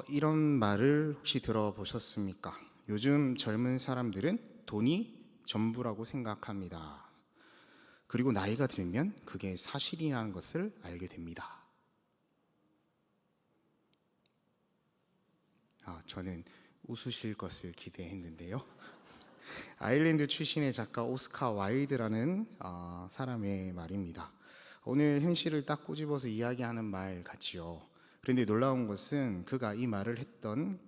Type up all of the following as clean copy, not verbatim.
이런 말을 혹시 들어보셨습니까? 요즘 젊은 사람들은 돈이 전부라고 생각합니다. 그리고 나이가 들면 그게 사실이라는 것을 알게 됩니다. 저는 웃으실 것을 기대했는데요. 아일랜드 출신의 작가 오스카 와일드라는 사람의 말입니다. 오늘 현실을 딱 꼬집어서 이야기하는 말 같지요. 그런데 놀라운 것은 그가 이 말을 했던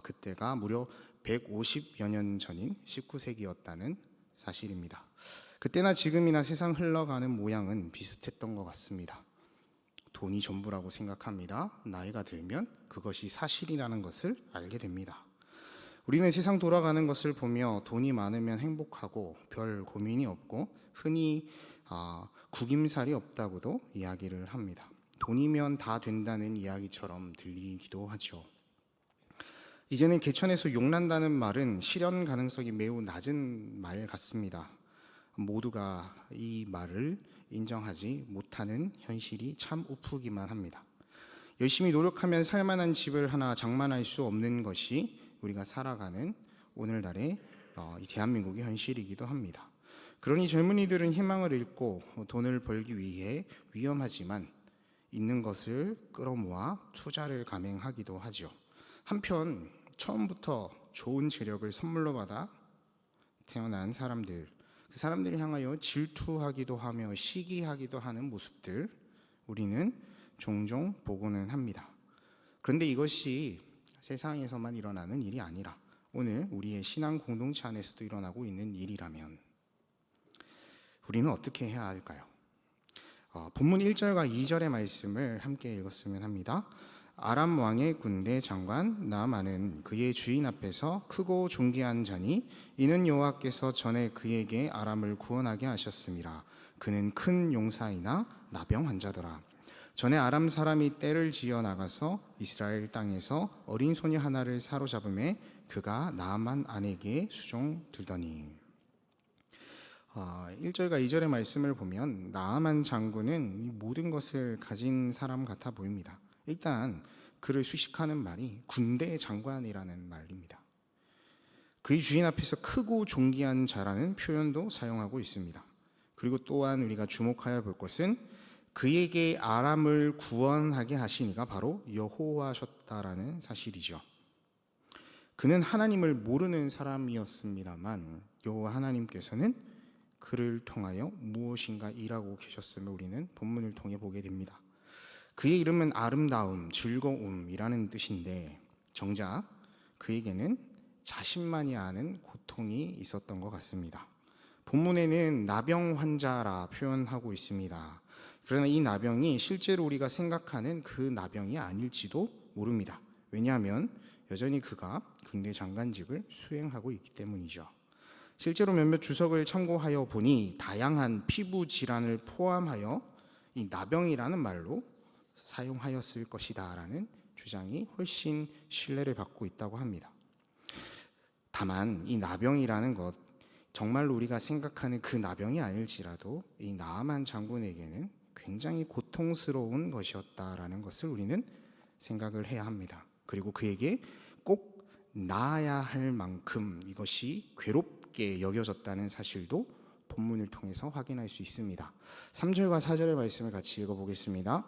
그때가 무려 150여 년 전인 19세기였다는 사실입니다. 그때나 지금이나 세상 흘러가는 모양은 비슷했던 것 같습니다. 돈이 전부라고 생각합니다. 나이가 들면 그것이 사실이라는 것을 알게 됩니다. 우리는 세상 돌아가는 것을 보며 돈이 많으면 행복하고 별 고민이 없고 흔히 구김살이 없다고도 이야기를 합니다. 돈이면 다 된다는 이야기처럼 들리기도 하죠. 이제는 개천에서 용난다는 말은 실현 가능성이 매우 낮은 말 같습니다. 모두가 이 말을 인정하지 못하는 현실이 참 우프기만 합니다. 열심히 노력하면 살만한 집을 하나 장만할 수 없는 것이 우리가 살아가는 오늘날의 이 대한민국의 현실이기도 합니다. 그러니 젊은이들은 희망을 잃고 돈을 벌기 위해 위험하지만 있는 것을 끌어모아 투자를 감행하기도 하죠. 한편 처음부터 좋은 재력을 선물로 받아 태어난 사람들, 그 사람들을 향하여 질투하기도 하며 시기하기도 하는 모습들 우리는 종종 보고는 합니다. 그런데 이것이 세상에서만 일어나는 일이 아니라 오늘 우리의 신앙 공동체 안에서도 일어나고 있는 일이라면 우리는 어떻게 해야 할까요? 본문 1절과 2절의 말씀을 함께 읽었으면 합니다. 아람 왕의 군대 장관 나아만은 그의 주인 앞에서 크고 존귀한 자니 이는 여호와께서 전에 그에게 아람을 구원하게 하셨음이라. 그는 큰 용사이나 나병 환자더라. 전에 아람 사람이 떼를 지어 나가서 이스라엘 땅에서 어린 소녀 하나를 사로잡음에 그가 나아만 아내에게 수종 들더니 1절과 2절의 말씀을 보면 나아만 장군은 이 모든 것을 가진 사람 같아 보입니다. 일단 그를 수식하는 말이 군대 장관이라는 말입니다. 그의 주인 앞에서 크고 존귀한 자라는 표현도 사용하고 있습니다. 그리고 또한 우리가 주목하여 볼 것은 그에게 아람을 구원하게 하신 이가 바로 여호와셨다라는 사실이죠. 그는 하나님을 모르는 사람이었습니다만 여호와 하나님께서는 그를 통하여 무엇인가 일하고 계셨음을 우리는 본문을 통해 보게 됩니다. 그의 이름은 아름다움, 즐거움이라는 뜻인데 정작 그에게는 자신만이 아는 고통이 있었던 것 같습니다. 본문에는 나병 환자라 표현하고 있습니다. 그러나 이 나병이 실제로 우리가 생각하는 그 나병이 아닐지도 모릅니다. 왜냐하면 여전히 그가 군대 장관직을 수행하고 있기 때문이죠. 실제로 몇몇 주석을 참고하여 보니 다양한 피부 질환을 포함하여 이 나병이라는 말로 사용하였을 것이다 라는 주장이 훨씬 신뢰를 받고 있다고 합니다. 다만 이 나병이라는 것 정말로 우리가 생각하는 그 나병이 아닐지라도 이 나아만 장군에게는 굉장히 고통스러운 것이었다라는 것을 우리는 생각을 해야 합니다. 그리고 그에게 꼭 나아야 할 만큼 이것이 괴롭게 여겨졌다는 사실도 본문을 통해서 확인할 수 있습니다. 3절과 4절의 말씀을 같이 읽어보겠습니다.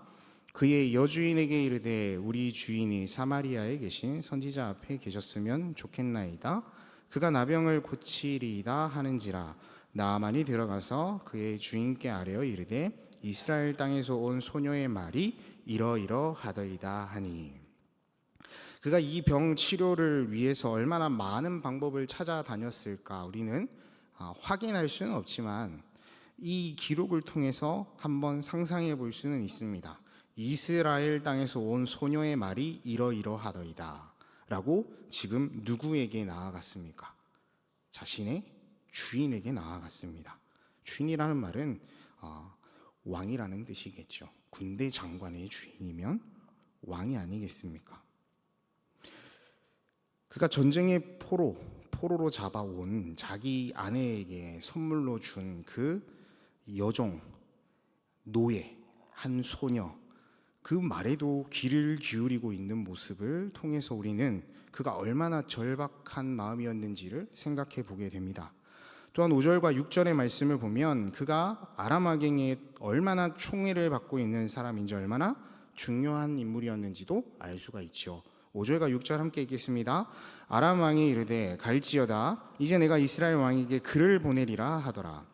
그의 여주인에게 이르되 우리 주인이 사마리아에 계신 선지자 앞에 계셨으면 좋겠나이다. 그가 나병을 고치리이다 하는지라. 나아만이 들어가서 그의 주인께 아뢰어 이르되 이스라엘 땅에서 온 소녀의 말이 이러이러하더이다 하니. 그가 이 병 치료를 위해서 얼마나 많은 방법을 찾아다녔을까 우리는 확인할 수는 없지만 이 기록을 통해서 한번 상상해 볼 수는 있습니다. 이스라엘 땅에서 온 소녀의 말이 이러이러하더이다 라고 지금 누구에게 나아갔습니까? 자신의 주인에게 나아갔습니다. 주인이라는 말은 왕이라는 뜻이겠죠. 군대 장관의 주인이면 왕이 아니겠습니까? 그가 전쟁의 포로로 잡아온 자기 아내에게 선물로 준 그 여종, 노예, 한 소녀, 그 말에도 귀를 기울이고 있는 모습을 통해서 우리는 그가 얼마나 절박한 마음이었는지를 생각해 보게 됩니다. 또한 5절과 6절의 말씀을 보면 그가 아람 왕에게 얼마나 총애를 받고 있는 사람인지, 얼마나 중요한 인물이었는지도 알 수가 있죠. 5절과 6절 함께 읽겠습니다. 아람 왕이 이르되 갈지어다, 이제 내가 이스라엘 왕에게 글을 보내리라 하더라.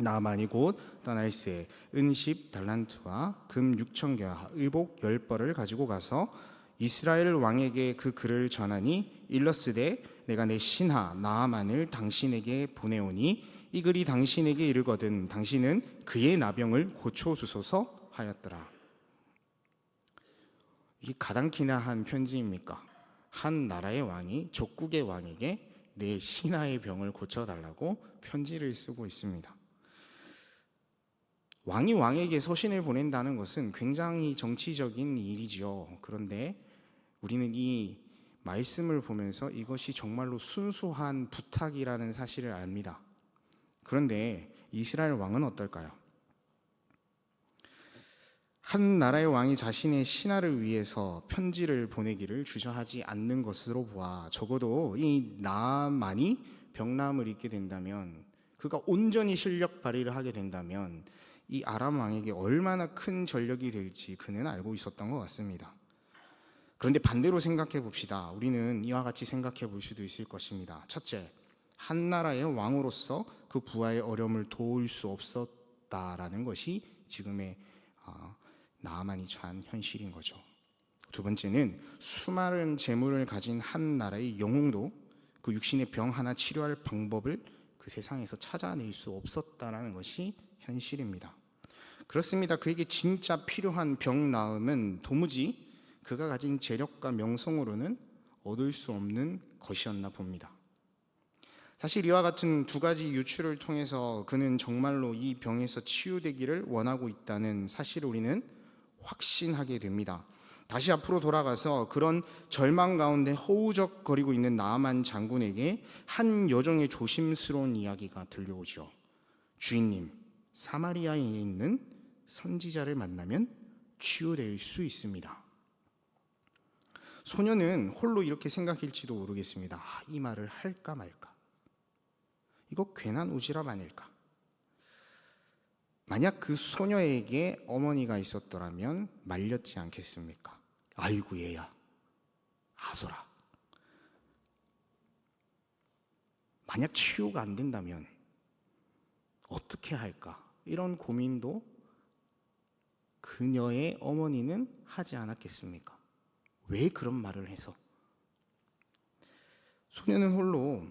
나아만이 곧 떠날새 은 10달란트와 금 6,000개와 의복 10벌을 가지고 가서 이스라엘 왕에게 그 글을 전하니 일렀으되 내가 내 신하 나아만을 당신에게 보내오니 이 글이 당신에게 이르거든 당신은 그의 나병을 고쳐주소서 하였더라. 이게 가당키나 한 편지입니까? 한 나라의 왕이 족국의 왕에게 내 신하의 병을 고쳐달라고 편지를 쓰고 있습니다. 왕이 왕에게 서신을 보낸다는 것은 굉장히 정치적인 일이죠. 그런데 우리는 이 말씀을 보면서 이것이 정말로 순수한 부탁이라는 사실을 압니다. 그런데 이스라엘 왕은 어떨까요? 한 나라의 왕이 자신의 신하를 위해서 편지를 보내기를 주저하지 않는 것으로 보아 적어도 이 나만이 병남을 입게 된다면, 그가 온전히 실력 발휘를 하게 된다면 이 아람 왕에게 얼마나 큰 전력이 될지 그는 알고 있었던 것 같습니다. 그런데 반대로 생각해 봅시다. 우리는 이와 같이 생각해 볼 수도 있을 것입니다. 첫째, 한 나라의 왕으로서 그 부하의 어려움을 도울 수 없었다라는 것이 지금의 나아만이 처한 현실인 거죠. 두 번째는 수많은 재물을 가진 한 나라의 영웅도 그 육신의 병 하나 치료할 방법을 그 세상에서 찾아낼 수 없었다라는 것이 현실입니다. 그렇습니다. 그에게 진짜 필요한 병 나음은 도무지 그가 가진 재력과 명성으로는 얻을 수 없는 것이었나 봅니다. 사실 이와 같은 두 가지 유추를 통해서 그는 정말로 이 병에서 치유되기를 원하고 있다는 사실을 우리는 확신하게 됩니다. 다시 앞으로 돌아가서 그런 절망 가운데 허우적거리고 있는 나아만 장군에게 한 여종의 조심스러운 이야기가 들려오죠. 주인님, 사마리아에 있는 선지자를 만나면 치유될 수 있습니다. 소녀는 홀로 이렇게 생각할지도 모르겠습니다. 이 말을 할까 말까? 이거 괜한 오지랖 아닐까? 만약 그 소녀에게 어머니가 있었더라면 말렸지 않겠습니까? 아이고 얘야, 아소라. 만약 치유가 안 된다면 어떻게 할까? 이런 고민도 그녀의 어머니는 하지 않았겠습니까? 왜 그런 말을 해서? 소녀는 홀로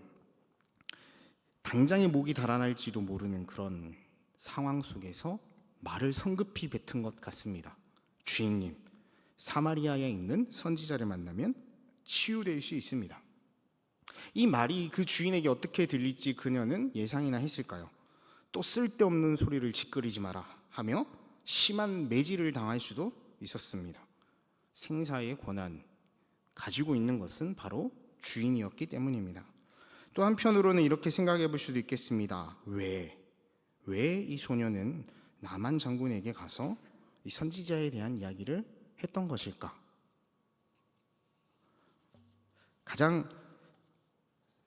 당장에 목이 달아날지도 모르는 그런 상황 속에서 말을 성급히 뱉은 것 같습니다. 주인님, 사마리아에 있는 선지자를 만나면 치유될 수 있습니다. 이 말이 그 주인에게 어떻게 들릴지 그녀는 예상이나 했을까요? 또 쓸데없는 소리를 짓거리지 마라 하며 심한 매질을 당할 수도 있었습니다. 생사의 권한, 가지고 있는 것은 바로 주인이었기 때문입니다. 또 한편으로는 이렇게 생각해 볼 수도 있겠습니다. 왜 이 소녀는 나만 장군에게 가서 이 선지자에 대한 이야기를 했던 것일까? 가장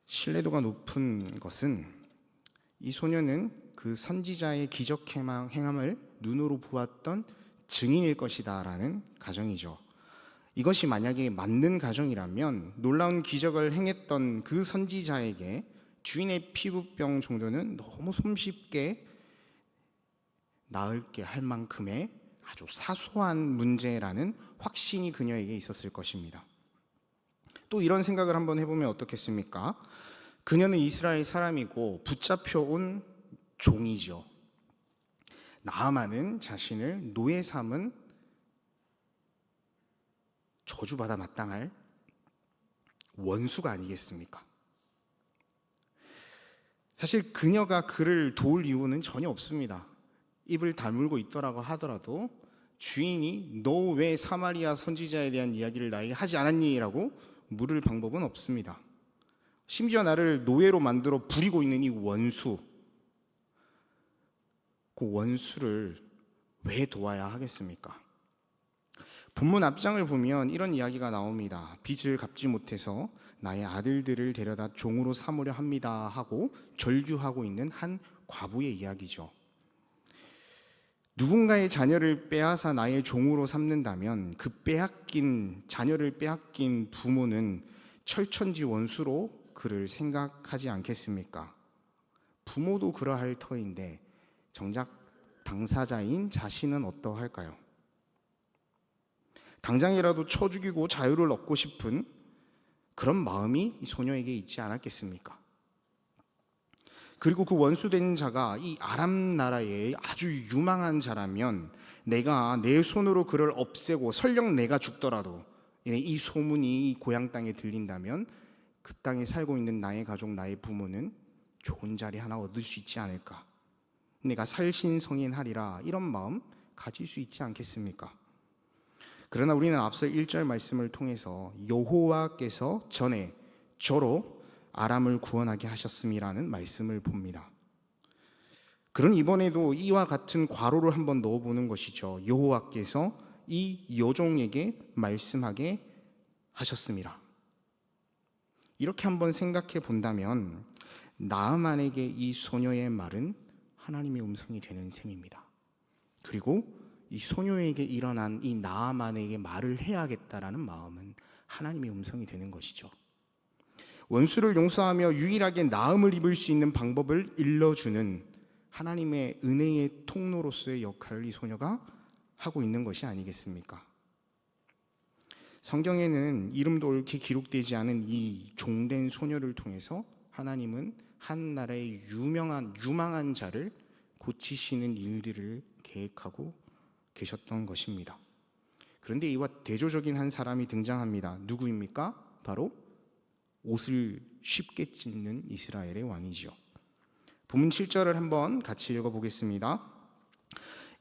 신뢰도가 높은 것은 이 소녀는 그 선지자의 기적 행함을 눈으로 보았던 증인일 것이다 라는 가정이죠. 이것이 만약에 맞는 가정이라면 놀라운 기적을 행했던 그 선지자에게 주인의 피부병 정도는 너무 손쉽게 나을게 할 만큼의 아주 사소한 문제라는 확신이 그녀에게 있었을 것입니다. 또 이런 생각을 한번 해보면 어떻겠습니까? 그녀는 이스라엘 사람이고 붙잡혀온 종이죠. 나아만은 자신을 노예 삼은 저주받아 마땅할 원수가 아니겠습니까? 사실 그녀가 그를 도울 이유는 전혀 없습니다. 입을 다물고 있더라고 하더라도 주인이 너 왜 사마리아 선지자에 대한 이야기를 나에게 하지 않았니? 라고 물을 방법은 없습니다. 심지어 나를 노예로 만들어 부리고 있는 이 원수, 그 원수를 왜 도와야 하겠습니까? 본문 앞장을 보면 이런 이야기가 나옵니다. 빚을 갚지 못해서 나의 아들들을 데려다 종으로 삼으려 합니다 하고 절규하고 있는 한 과부의 이야기죠. 누군가의 자녀를 빼앗아 나의 종으로 삼는다면 그 자녀를 빼앗긴 부모는 철천지 원수로 그를 생각하지 않겠습니까? 부모도 그러할 터인데 정작 당사자인 자신은 어떠할까요? 당장이라도 쳐 죽이고 자유를 얻고 싶은 그런 마음이 이 소녀에게 있지 않았겠습니까? 그리고 그 원수된 자가 이 아람 나라의 아주 유망한 자라면 내가 내 손으로 그를 없애고 설령 내가 죽더라도 이 소문이 이 고향 땅에 들린다면 그 땅에 살고 있는 나의 가족, 나의 부모는 좋은 자리 하나 얻을 수 있지 않을까? 내가 살신성인하리라 이런 마음 가질 수 있지 않겠습니까? 그러나 우리는 앞서 1절 말씀을 통해서 여호와께서 전에 저로 아람을 구원하게 하셨음이라는 말씀을 봅니다. 그런 이번에도 이와 같은 괄호를 한번 넣어보는 것이죠. 여호와께서 이 여종에게 말씀하게 하셨음이라. 이렇게 한번 생각해 본다면 나아만에게 이 소녀의 말은 하나님의 음성이 되는 셈입니다. 그리고 이 소녀에게 일어난 이 나아만에게 말을 해야겠다라는 마음은 하나님의 음성이 되는 것이죠. 원수를 용서하며 유일하게 나음을 입을 수 있는 방법을 일러주는 하나님의 은혜의 통로로서의 역할을 이 소녀가 하고 있는 것이 아니겠습니까? 성경에는 이름도 옳게 기록되지 않은 이 종된 소녀를 통해서 하나님은 한 나라의 유망한 자를 고치시는 일들을 계획하고 계셨던 것입니다. 그런데 이와 대조적인 한 사람이 등장합니다. 누구입니까? 바로 옷을 쉽게 찢는 이스라엘의 왕이지요. 본문 7절을 한번 같이 읽어보겠습니다.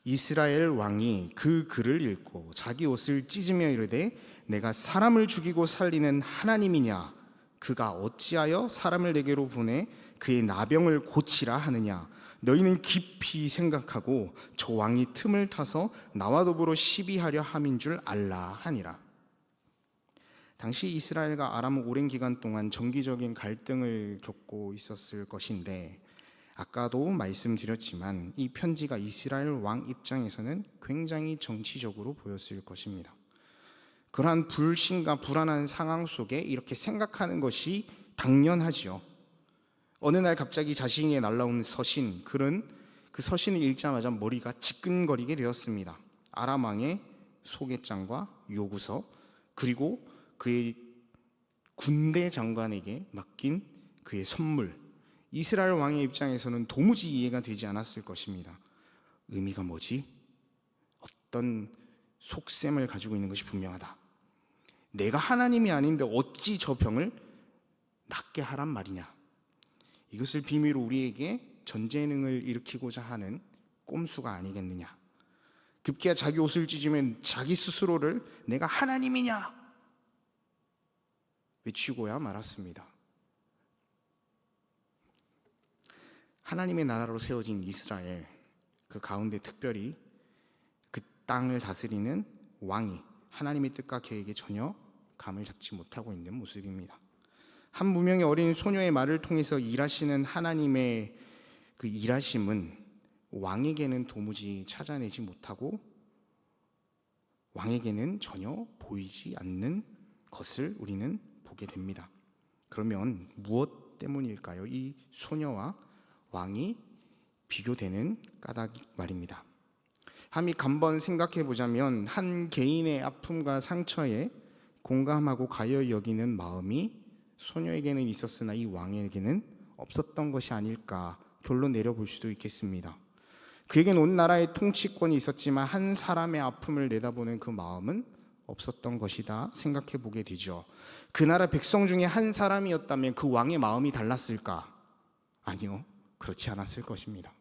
이스라엘 왕이 그 글을 읽고 자기 옷을 찢으며 이르되 내가 사람을 죽이고 살리는 하나님이냐? 그가 어찌하여 사람을 내게로 보내 그의 나병을 고치라 하느냐? 너희는 깊이 생각하고 저 왕이 틈을 타서 나와 더불어 시비하려 함인 줄 알라 하니라. 당시 이스라엘과 아람은 오랜 기간 동안 정기적인 갈등을 겪고 있었을 것인데 아까도 말씀드렸지만 이 편지가 이스라엘 왕 입장에서는 굉장히 정치적으로 보였을 것입니다. 그러한 불신과 불안한 상황 속에 이렇게 생각하는 것이 당연하지요. 어느 날 갑자기 자신에게 날라온 서신, 글은 그 서신을 읽자마자 머리가 지끈거리게 되었습니다. 아람 왕의 소개장과 요구서, 그리고 그의 군대 장관에게 맡긴 그의 선물. 이스라엘 왕의 입장에서는 도무지 이해가 되지 않았을 것입니다. 의미가 뭐지? 어떤 속셈을 가지고 있는 것이 분명하다. 내가 하나님이 아닌데 어찌 저 병을 낫게 하란 말이냐? 이것을 비밀로 우리에게 전쟁을 일으키고자 하는 꼼수가 아니겠느냐? 급기야 자기 옷을 찢으면 자기 스스로를 내가 하나님이냐? 외치고야 말았습니다. 하나님의 나라로 세워진 이스라엘, 그 가운데 특별히 그 땅을 다스리는 왕이 하나님의 뜻과 계획에 전혀 감을 잡지 못하고 있는 모습입니다. 한 무명의 어린 소녀의 말을 통해서 일하시는 하나님의 그 일하심은 왕에게는 도무지 찾아내지 못하고 왕에게는 전혀 보이지 않는 것을 우리는 보게 됩니다. 그러면 무엇 때문일까요? 이 소녀와 왕이 비교되는 까닭 말입니다. 함이 간번 생각해 보자면 한 개인의 아픔과 상처에 공감하고 가여 여기는 마음이 소녀에게는 있었으나 이 왕에게는 없었던 것이 아닐까 결론 내려볼 수도 있겠습니다. 그에겐 온 나라의 통치권이 있었지만 한 사람의 아픔을 내다보는 그 마음은 없었던 것이다 생각해 보게 되죠. 그 나라 백성 중에 한 사람이었다면 그 왕의 마음이 달랐을까? 아니요, 그렇지 않았을 것입니다.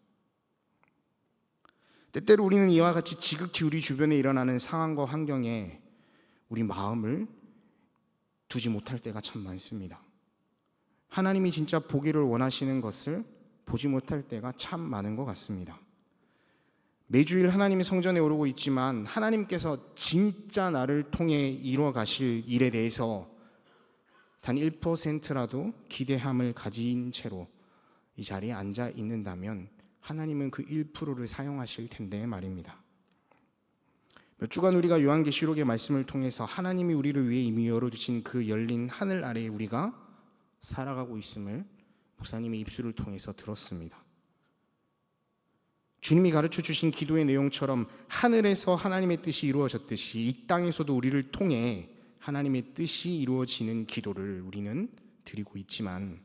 때때로 우리는 이와 같이 지극히 우리 주변에 일어나는 상황과 환경에 우리 마음을 두지 못할 때가 참 많습니다. 하나님이 진짜 보기를 원하시는 것을 보지 못할 때가 참 많은 것 같습니다. 매주일 하나님의 성전에 오르고 있지만 하나님께서 진짜 나를 통해 이루어 가실 일에 대해서 단 1%라도 기대함을 가진 채로 이 자리에 앉아 있는다면 하나님은 그 1%를 사용하실 텐데 말입니다. 몇 주간 우리가 요한계시록의 말씀을 통해서 하나님이 우리를 위해 이미 열어두신 그 열린 하늘 아래에 우리가 살아가고 있음을 목사님의 입술을 통해서 들었습니다. 주님이 가르쳐 주신 기도의 내용처럼 하늘에서 하나님의 뜻이 이루어졌듯이 이 땅에서도 우리를 통해 하나님의 뜻이 이루어지는 기도를 우리는 드리고 있지만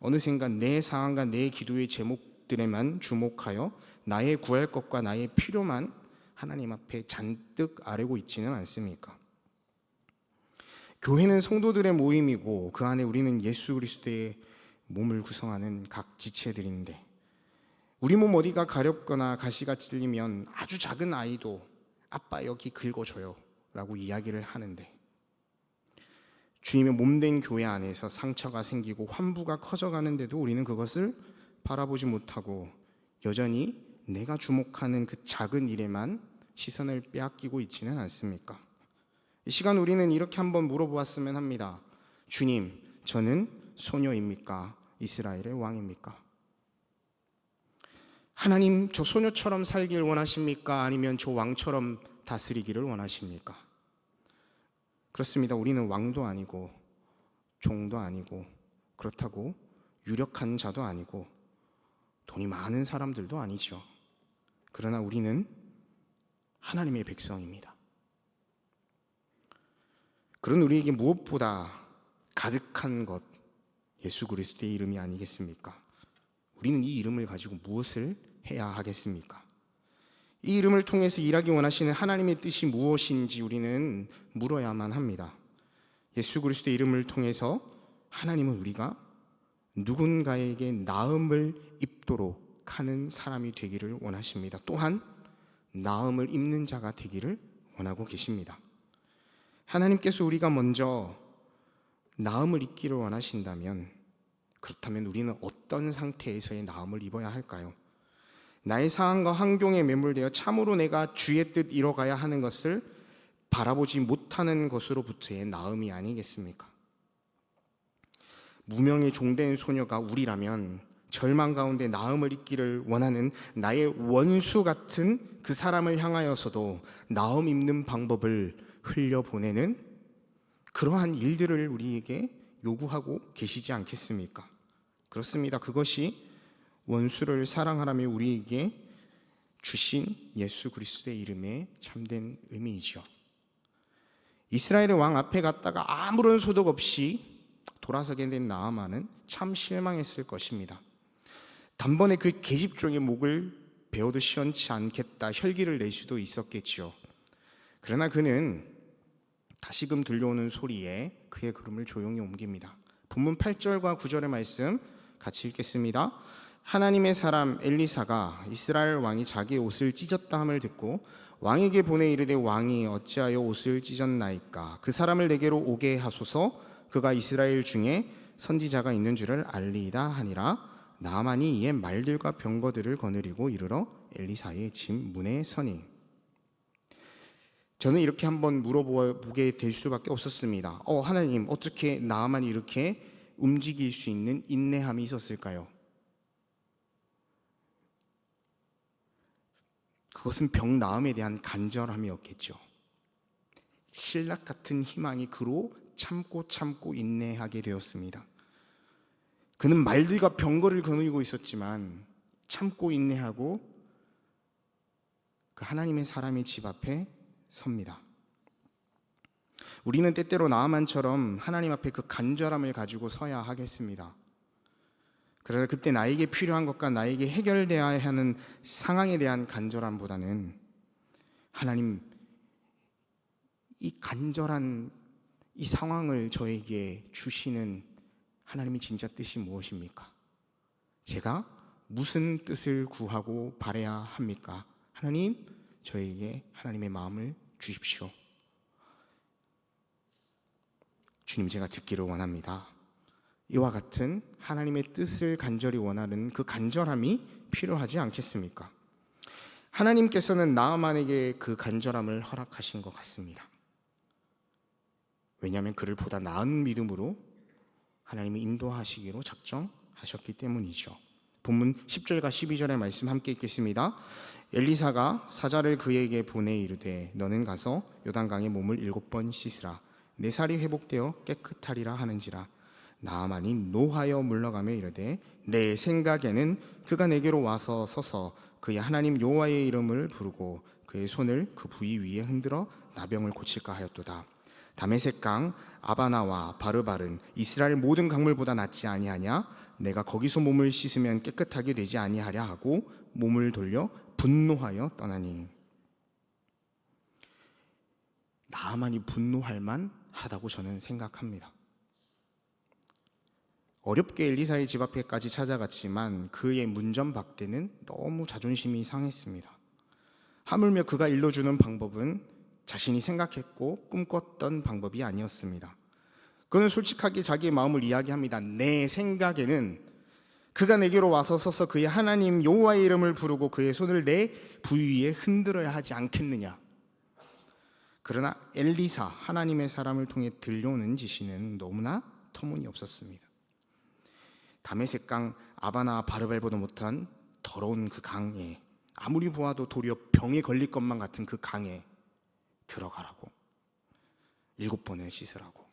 어느샌가 내 상황과 내 기도의 제목들에만 주목하여 나의 구할 것과 나의 필요만 하나님 앞에 잔뜩 아뢰고 있지는 않습니까? 교회는 성도들의 모임이고 그 안에 우리는 예수 그리스도의 몸을 구성하는 각 지체들인데 우리 몸 어디가 가렵거나 가시가 찔리면 아주 작은 아이도 아빠 여기 긁어줘요 라고 이야기를 하는데 주님의 몸된 교회 안에서 상처가 생기고 환부가 커져가는데도 우리는 그것을 바라보지 못하고 여전히 내가 주목하는 그 작은 일에만 시선을 빼앗기고 있지는 않습니까? 이 시간 우리는 이렇게 한번 물어보았으면 합니다. 주님, 저는 소녀입니까? 이스라엘의 왕입니까? 하나님, 저 소녀처럼 살기를 원하십니까? 아니면 저 왕처럼 다스리기를 원하십니까? 그렇습니다. 우리는 왕도 아니고 종도 아니고 그렇다고 유력한 자도 아니고 돈이 많은 사람들도 아니죠. 그러나 우리는 하나님의 백성입니다. 그런 우리에게 무엇보다 가득한 것, 예수 그리스도의 이름이 아니겠습니까? 우리는 이 이름을 가지고 무엇을 해야 하겠습니까? 이 이름을 통해서 일하기 원하시는 하나님의 뜻이 무엇인지 우리는 물어야만 합니다. 예수 그리스도의 이름을 통해서 하나님은 우리가 누군가에게 나음을 입도록 하는 사람이 되기를 원하십니다. 또한 나음을 입는 자가 되기를 원하고 계십니다. 하나님께서 우리가 먼저 나음을 입기를 원하신다면 그렇다면 우리는 어떤 상태에서의 나음을 입어야 할까요? 나의 상황과 환경에 매몰되어 참으로 내가 주의 뜻 이뤄가야 하는 것을 바라보지 못하는 것으로부터의 나음이 아니겠습니까? 무명의 종된 소녀가 우리라면 절망 가운데 나음을 입기를 원하는 나의 원수 같은 그 사람을 향하여서도 나음 입는 방법을 흘려보내는 그러한 일들을 우리에게 요구하고 계시지 않겠습니까? 그렇습니다. 그것이 원수를 사랑하라며 우리에게 주신 예수 그리스도의 이름의 참된 의미이죠. 이스라엘의 왕 앞에 갔다가 아무런 소득 없이 돌아서게 된 나아만은 참 실망했을 것입니다. 단번에 그 계집종의 목을 베어도 시원치 않겠다 혈기를 낼 수도 있었겠지요. 그러나 그는 다시금 들려오는 소리에 그의 걸음을 조용히 옮깁니다. 본문 8절과 9절의 말씀 같이 읽겠습니다. 하나님의 사람 엘리사가 이스라엘 왕이 자기의 옷을 찢었다 함을 듣고 왕에게 보내 이르되 왕이 어찌하여 옷을 찢었나이까? 그 사람을 내게로 오게 하소서. 그가 이스라엘 중에 선지자가 있는 줄을 알리이다 하니라. 나아만이 이에 말들과 병거들을 거느리고 이르러 엘리사의 집 문에 서니. 저는 이렇게 한번 물어보게 될 수밖에 없었습니다. 하나님, 어떻게 나아만이 이렇게 움직일 수 있는 인내함이 있었을까요? 그것은 병 나음에 대한 간절함이었겠죠. 신락 같은 희망이 그로 참고 인내하게 되었습니다. 그는 말들과 병거를 거느리고 있었지만 참고 인내하고 그 하나님의 사람의 집 앞에 섭니다. 우리는 때때로 나아만처럼 하나님 앞에 그 간절함을 가지고 서야 하겠습니다. 그러나 그때 나에게 필요한 것과 나에게 해결되어야 하는 상황에 대한 간절함보다는 하나님, 이 간절한 이 상황을 저에게 주시는 하나님의 진짜 뜻이 무엇입니까? 제가 무슨 뜻을 구하고 바라야 합니까? 하나님, 저에게 하나님의 마음을 주십시오. 주님, 제가 듣기를 원합니다. 이와 같은 하나님의 뜻을 간절히 원하는 그 간절함이 필요하지 않겠습니까? 하나님께서는 나아만에게 그 간절함을 허락하신 것 같습니다. 왜냐하면 그를 보다 나은 믿음으로 하나님이 인도하시기로 작정하셨기 때문이죠. 본문 10절과 12절의 말씀 함께 읽겠습니다. 엘리사가 사자를 그에게 보내 이르되 너는 가서 요단강에 몸을 7번 씻으라. 내 살이 회복되어 깨끗하리라 하는지라. 나아만이 노하여 물러가며 이르되 내 생각에는 그가 내게로 와서 서서 그의 하나님 여호와의 이름을 부르고 그의 손을 그 부위 위에 흔들어 나병을 고칠까 하였도다. 다메섹 강 아바나와 바르발은 이스라엘 모든 강물보다 낫지 아니하냐? 내가 거기서 몸을 씻으면 깨끗하게 되지 아니하랴 하고 몸을 돌려 분노하여 떠나니. 나아만이 분노할 만하다고 저는 생각합니다. 어렵게 엘리사의 집 앞에까지 찾아갔지만 그의 문전박대는 너무 자존심이 상했습니다. 하물며 그가 일러주는 방법은 자신이 생각했고 꿈꿨던 방법이 아니었습니다. 그는 솔직하게 자기의 마음을 이야기합니다. 내 생각에는 그가 내게로 와서 서서 그의 하나님 여호와의 이름을 부르고 그의 손을 내 부위에 흔들어야 하지 않겠느냐. 그러나 엘리사, 하나님의 사람을 통해 들려오는 지시는 너무나 터무니없었습니다. 다메섹 강 아바나 바르발보다 못한 더러운 그 강에, 아무리 보아도 도리어 병에 걸릴 것만 같은 그 강에 들어가라고, 7번을 씻으라고.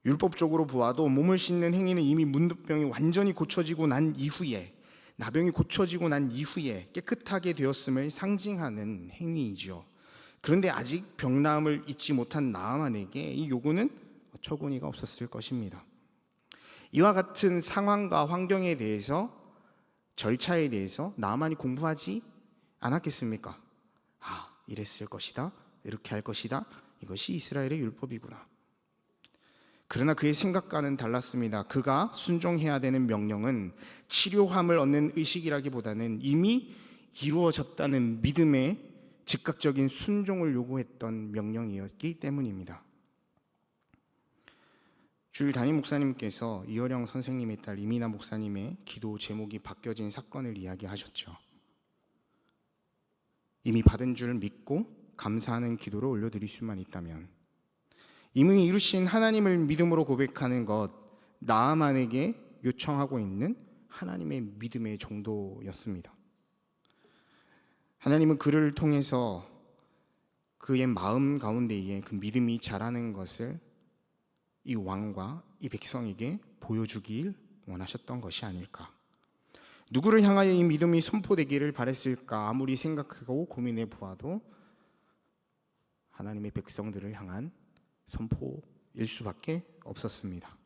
율법적으로 보아도 몸을 씻는 행위는 이미 문둥병이 완전히 고쳐지고 난 이후에, 나병이 고쳐지고 난 이후에 깨끗하게 되었음을 상징하는 행위이죠. 그런데 아직 병나음을 잊지 못한 나아만에게 이 요구는 어처구니가 없었을 것입니다. 이와 같은 상황과 환경에 대해서, 절차에 대해서 나아만이 공부하지 않았겠습니까? 이랬을 것이다, 이렇게 할 것이다, 이것이 이스라엘의 율법이구나. 그러나 그의 생각과는 달랐습니다. 그가 순종해야 되는 명령은 치료함을 얻는 의식이라기보다는 이미 이루어졌다는 믿음의 즉각적인 순종을 요구했던 명령이었기 때문입니다. 주일 담임 목사님께서 이어령 선생님의 딸 이민아 목사님의 기도 제목이 바뀌어진 사건을 이야기하셨죠. 이미 받은 줄 믿고 감사하는 기도를 올려드릴 수만 있다면, 이미 이루신 하나님을 믿음으로 고백하는 것, 나아만에게 요청하고 있는 하나님의 믿음의 정도였습니다. 하나님은 그를 통해서 그의 마음 가운데에 그 믿음이 자라는 것을 이 왕과 이 백성에게 보여주길 원하셨던 것이 아닐까. 누구를 향하여 이 믿음이 선포되기를 바랬을까? 아무리 생각하고 고민해 보아도 하나님의 백성들을 향한 선포일 수밖에 없었습니다.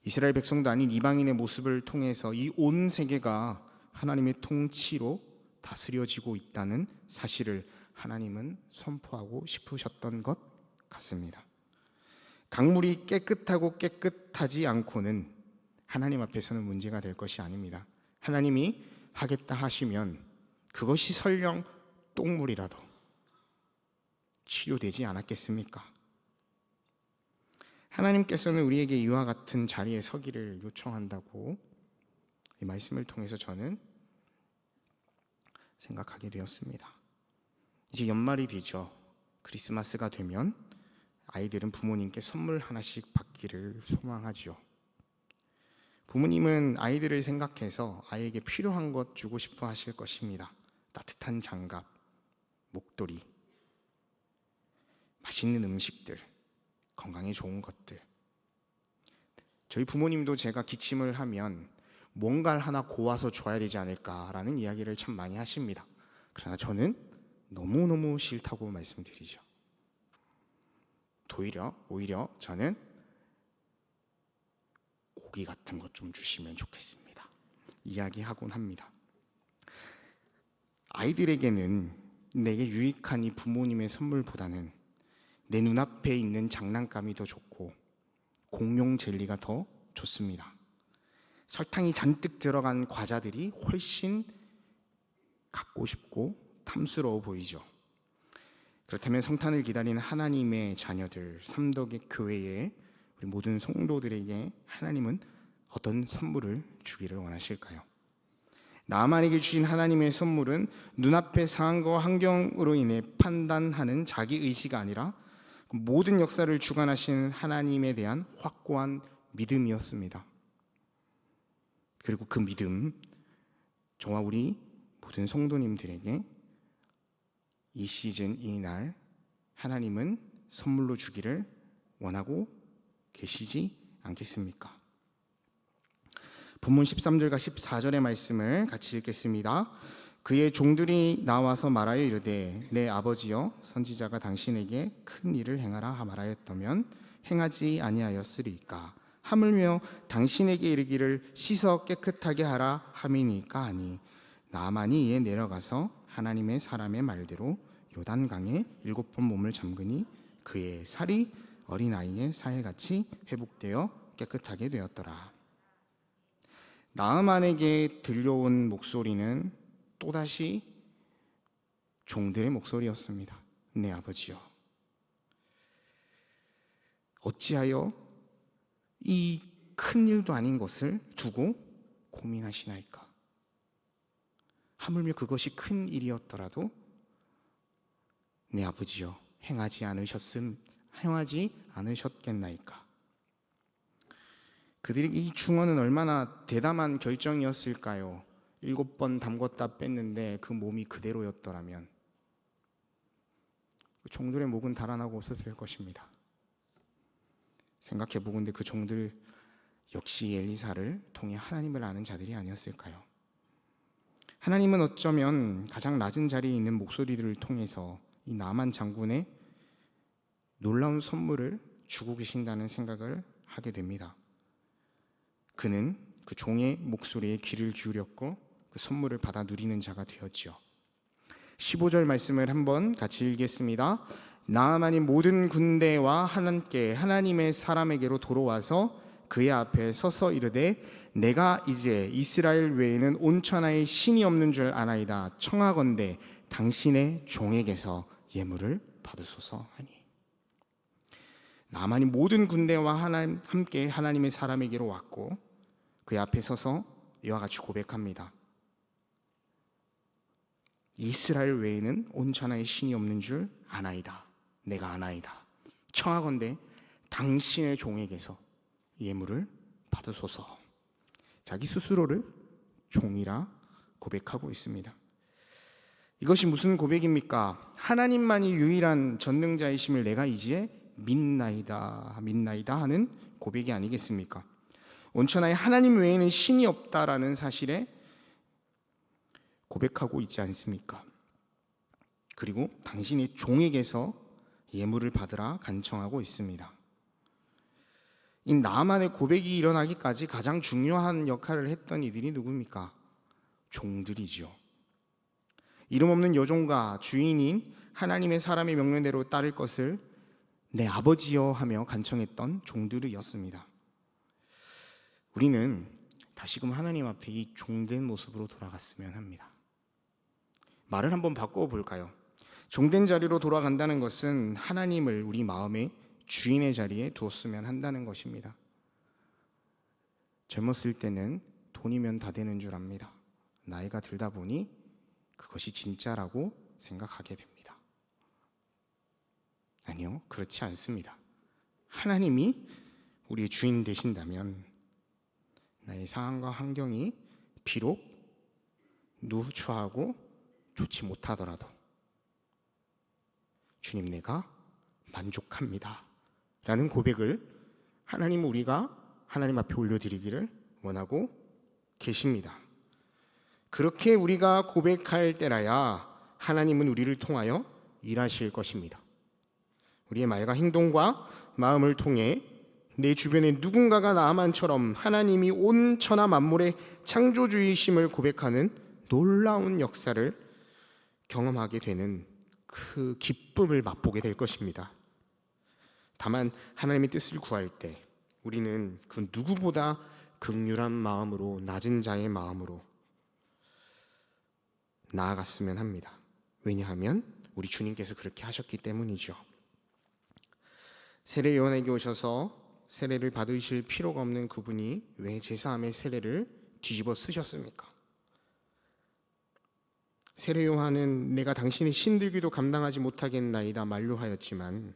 이스라엘 백성도 아닌 이방인의 모습을 통해서 이 온 세계가 하나님의 통치로 다스려지고 있다는 사실을 하나님은 선포하고 싶으셨던 것 같습니다. 강물이 깨끗하고 깨끗하지 않고는 하나님 앞에서는 문제가 될 것이 아닙니다. 하나님이 하겠다 하시면 그것이 설령 똥물이라도 치료되지 않았겠습니까? 하나님께서는 우리에게 이와 같은 자리에 서기를 요청한다고 이 말씀을 통해서 저는 생각하게 되었습니다. 이제 연말이 되죠. 크리스마스가 되면 아이들은 부모님께 선물 하나씩 받기를 소망하지요. 부모님은 아이들을 생각해서 아이에게 필요한 것 주고 싶어 하실 것입니다. 따뜻한 장갑, 목도리, 맛있는 음식들, 건강에 좋은 것들. 저희 부모님도 제가 기침을 하면 뭔가를 하나 고아서 줘야 되지 않을까라는 이야기를 참 많이 하십니다. 그러나 저는 너무너무 싫다고 말씀드리죠. 오히려 저는 고기 같은 것 좀 주시면 좋겠습니다. 이야기하곤 합니다. 아이들에게는 내게 유익한 이 부모님의 선물보다는 내 눈앞에 있는 장난감이 더 좋고 공룡 젤리가 더 좋습니다. 설탕이 잔뜩 들어간 과자들이 훨씬 갖고 싶고 탐스러워 보이죠. 그렇다면 성탄을 기다리는 하나님의 자녀들, 삼덕의 교회의 우리 모든 성도들에게 하나님은 어떤 선물을 주기를 원하실까요? 나만에게 주신 하나님의 선물은 눈앞의 상황과 환경으로 인해 판단하는 자기 의지가 아니라 모든 역사를 주관하시는 하나님에 대한 확고한 믿음이었습니다. 그리고 그 믿음, 저와 우리 모든 성도님들에게 이 시즌, 이 날 하나님은 선물로 주기를 원하고 계시지 않겠습니까? 본문 13절과 14절의 말씀을 같이 읽겠습니다. 그의 종들이 나와서 말하여 이르되 내 아버지여 선지자가 당신에게 큰 일을 행하라 말하였다면 행하지 아니하였으리까 하물며 당신에게 이르기를 씻어 깨끗하게 하라 함이니까 하니 나아만이 이에 내려가서 하나님의 사람의 말대로 요단강에 7번 몸을 잠그니 그의 살이 어린아이의 살같이 회복되어 깨끗하게 되었더라. 나아만에게 들려온 목소리는 또다시 종들의 목소리였습니다. 내 아버지여, 어찌하여 이 큰 일도 아닌 것을 두고 고민하시나이까? 하물며 그것이 큰 일이었더라도 내 아버지여 행하지 않으셨겠나이까? 그들의 이 중언은 얼마나 대담한 결정이었을까요? 7번 담궜다 뺐는데 그 몸이 그대로였더라면 종들의 목은 달아나고 없었을 것입니다. 생각해 보건대 그 종들 역시 엘리사를 통해 하나님을 아는 자들이 아니었을까요? 하나님은 어쩌면 가장 낮은 자리에 있는 목소리들을 통해서 이 나만 장군의 놀라운 선물을 주고 계신다는 생각을 하게 됩니다. 그는 그 종의 목소리에 귀를 기울였고 그 선물을 받아 누리는 자가 되었지요. 15절 말씀을 한번 같이 읽겠습니다. 나아만이 모든 군대와 함께 하나님의 사람에게로 돌아와서 그의 앞에 서서 이르되 내가 이제 이스라엘 외에는 온 천하에 신이 없는 줄 아나이다. 청하건대 당신의 종에게서 예물을 받으소서 하니. 나아만이 모든 군대와 함께 하나님의 사람에게로 왔고 그의 앞에 서서 이와 같이 고백합니다. 이스라엘 외에는 온 천하에 신이 없는 줄 아나이다. 내가 아나이다. 청하건대 당신의 종에게서 예물을 받으소서. 자기 스스로를 종이라 고백하고 있습니다. 이것이 무슨 고백입니까? 하나님만이 유일한 전능자이심을 내가 이제 믿나이다 하는 고백이 아니겠습니까? 온천하에 하나님 외에는 신이 없다라는 사실에 고백하고 있지 않습니까? 그리고 당신의 종에게서 예물을 받으라 간청하고 있습니다. 이 나만의 고백이 일어나기까지 가장 중요한 역할을 했던 이들이 누굽니까? 종들이죠. 이름 없는 여종과 주인인 하나님의 사람의 명령대로 따를 것을 내 아버지여 하며 간청했던 종들이었습니다. 우리는 다시금 하나님 앞에 이 종된 모습으로 돌아갔으면 합니다. 말을 한번 바꿔볼까요? 종된 자리로 돌아간다는 것은 하나님을 우리 마음의 주인의 자리에 두었으면 한다는 것입니다. 젊었을 때는 돈이면 다 되는 줄 압니다. 나이가 들다 보니 그것이 진짜라고 생각하게 됩니다. 아니요, 그렇지 않습니다. 하나님이 우리의 주인 되신다면 나의 상황과 환경이 비록 누추하고 좋지 못하더라도 주님, 내가 만족합니다 라는 고백을 우리가 하나님 앞에 올려드리기를 원하고 계십니다. 그렇게 우리가 고백할 때라야 하나님은 우리를 통하여 일하실 것입니다. 우리의 말과 행동과 마음을 통해 내 주변에 누군가가 나만처럼 하나님이 온 천하 만물의 창조주이심을 고백하는 놀라운 역사를 경험하게 되는 그 기쁨을 맛보게 될 것입니다. 다만 하나님의 뜻을 구할 때 우리는 그 누구보다 긍휼한 마음으로, 낮은 자의 마음으로 나아갔으면 합니다. 왜냐하면 우리 주님께서 그렇게 하셨기 때문이죠. 세례 요한에게 오셔서 세례를 받으실 필요가 없는 그분이 왜 제사함의 세례를 뒤집어 쓰셨습니까? 세례 요한은 내가 당신의 신들기도 감당하지 못하겠나이다 만류하였지만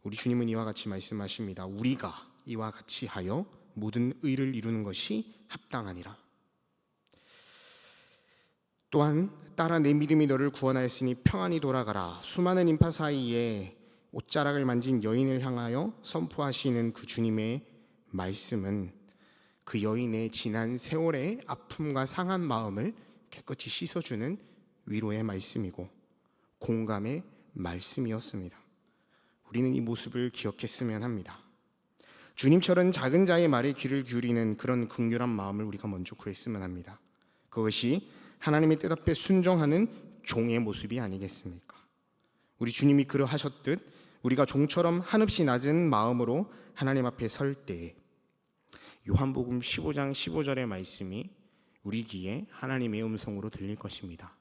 우리 주님은 이와 같이 말씀하십니다. 우리가 이와 같이 하여 모든 의를 이루는 것이 합당하니라. 또한 따라 내 믿음이 너를 구원하였으니 평안히 돌아가라. 수많은 인파 사이에 옷자락을 만진 여인을 향하여 선포하시는 그 주님의 말씀은 그 여인의 지난 세월의 아픔과 상한 마음을 깨끗이 씻어주는 위로의 말씀이고 공감의 말씀이었습니다. 우리는 이 모습을 기억했으면 합니다. 주님처럼 작은 자의 말에 귀를 기울이는 그런 긍휼한 마음을 우리가 먼저 구했으면 합니다. 그것이 하나님의 뜻 앞에 순종하는 종의 모습이 아니겠습니까? 우리 주님이 그러하셨듯 우리가 종처럼 한없이 낮은 마음으로 하나님 앞에 설 때에 요한복음 15장 15절의 말씀이 우리 귀에 하나님의 음성으로 들릴 것입니다.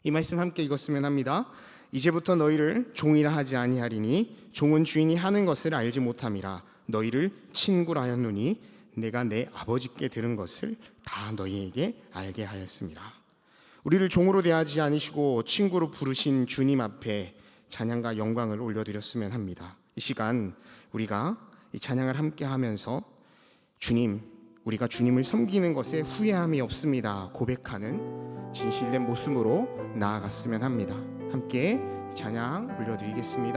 이 말씀 함께 읽었으면 합니다. 이제부터 너희를 종이라 하지 아니하리니 종은 주인이 하는 것을 알지 못함이라. 너희를 친구라 하였노니 내가 내 아버지께 들은 것을 다 너희에게 알게 하였습니다. 우리를 종으로 대하지 않으시고 친구로 부르신 주님 앞에 찬양과 영광을 올려드렸으면 합니다. 이 시간 우리가 이 찬양을 함께 하면서 주님, 우리가 주님을 섬기는 것에 후회함이 없습니다 고백하는 진실된 모습으로 나아갔으면 합니다. 함께 찬양 올려드리겠습니다.